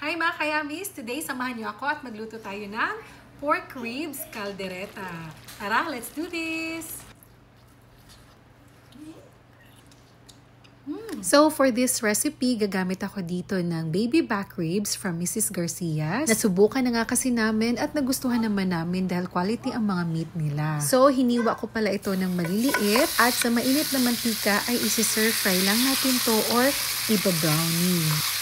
Hi mga kayamis! Today, samahan niyo ako at magluto tayo ng pork ribs caldereta. Tara, let's do this! So, for this recipe, gagamit ako dito ng baby back ribs from Mrs. Garcia. Nasubukan na nga kasi namin at nagustuhan naman namin dahil quality ang mga meat nila. So, hiniwa ko pala ito ng maliliit at sa mainit na mantika ay isi-stir fry lang natin to or iba-brownie.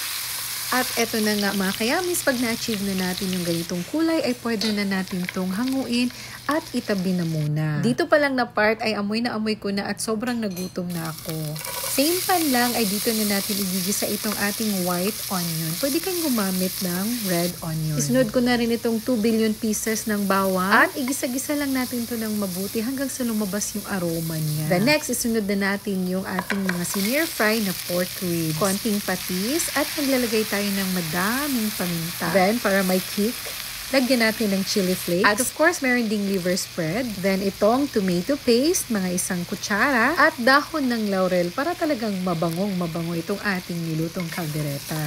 At eto na nga mga kayamis, pag na-achieve na natin yung ganitong kulay ay pwede na natin itong hanguin at itabi na muna. Dito pa lang na part ay amoy na amoy ko na at sobrang nagutom na ako. Same pan lang ay dito na natin igigisa itong ating white onion. Pwede kang gumamit ng red onion. Isunod ko na rin itong 2 billion pieces ng bawang at igisa-gisa lang natin to ng mabuti hanggang sa lumabas yung aroma niya. The next, isunod na natin yung ating mga senior fry na pork ribs. Konting patis at maglalagay tayo ng madaming paminta. Then, para may kick, lagyan natin ng chili flakes. At of course, meron ding liver spread. Then, itong tomato paste, mga 1 kutsara. At dahon ng laurel para talagang mabango itong ating nilutong caldereta.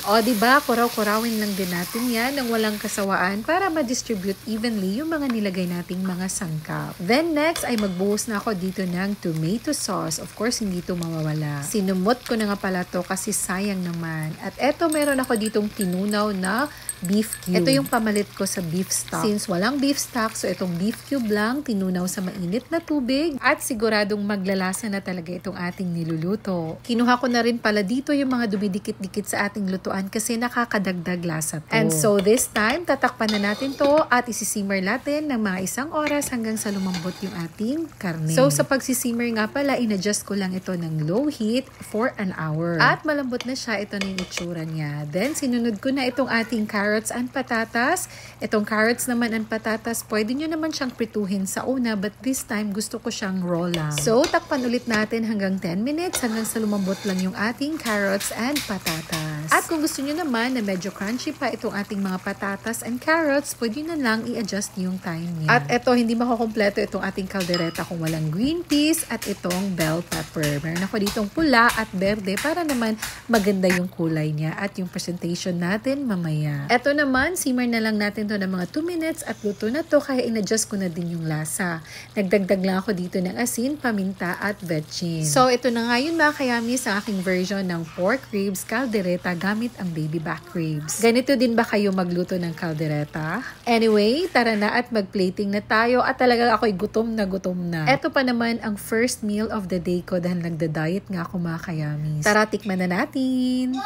O, diba? Kuraw-kurawin lang din natin yan ng walang kasawaan para ma-distribute evenly yung mga nilagay nating mga sangkap. Then next ay magbuhos na ako dito ng tomato sauce. Of course, hindi ito mawawala. Sinumot ko na nga pala to kasi sayang naman. At eto, meron ako ditong tinunaw na beef cube. Ito yung pamalit ko sa beef stock. Since walang beef stock, so itong beef cube lang, tinunaw sa mainit na tubig at siguradong maglalasa na talaga itong ating niluluto. Kinuha ko na rin pala dito yung mga dumidikit-dikit sa ating lutuan kasi nakakadagdag lasa to. And so this time, tatakpan na natin to at isisimmer natin ng mga 1 oras hanggang sa lumambot yung ating karne. So sa pagsisimmer nga pala, in-adjust ko lang ito ng low heat for an hour. At malambot na siya, ito na yung itsura niya. Then sinunod ko na itong ating carrots and patatas. Itong carrots naman and patatas, pwede nyo naman siyang prituhin sa una but this time gusto ko siyang raw lang. So takpan ulit natin hanggang 10 minutes hanggang sa lumambot lang yung ating carrots and patatas. At kung gusto nyo naman na medyo crunchy pa itong ating mga patatas and carrots, pwede na lang i-adjust yung time niya. At ito, hindi makukompleto itong ating caldereta kung walang green peas at itong bell pepper. Meron ako ditong pula at berde para naman maganda yung kulay niya at yung presentation natin mamaya. Ito naman, simmer na lang natin to ng mga 2 minutes at luto na to kaya in-adjust ko na din yung lasa. Nagdagdag lang ako dito ng asin, paminta at vetchin. So ito na nga yun mga kayamis ang aking version ng pork ribs caldereta gamit ang baby back ribs. Ganito din ba kayo magluto ng caldereta? Anyway, tara na at mag-plating na tayo at talaga ako'y gutom na gutom na. Ito pa naman ang first meal of the day ko dahil nagda-diet nga ako mga kayamis. Tara, tikman na natin!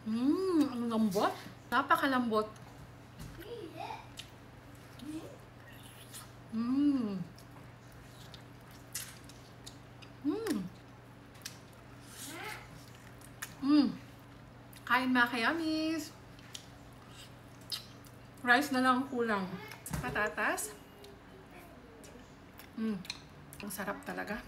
Ang lambot. Napakalambot. Kain mga kayamis. Rice na lang kulang. Patatas. Ang sarap talaga.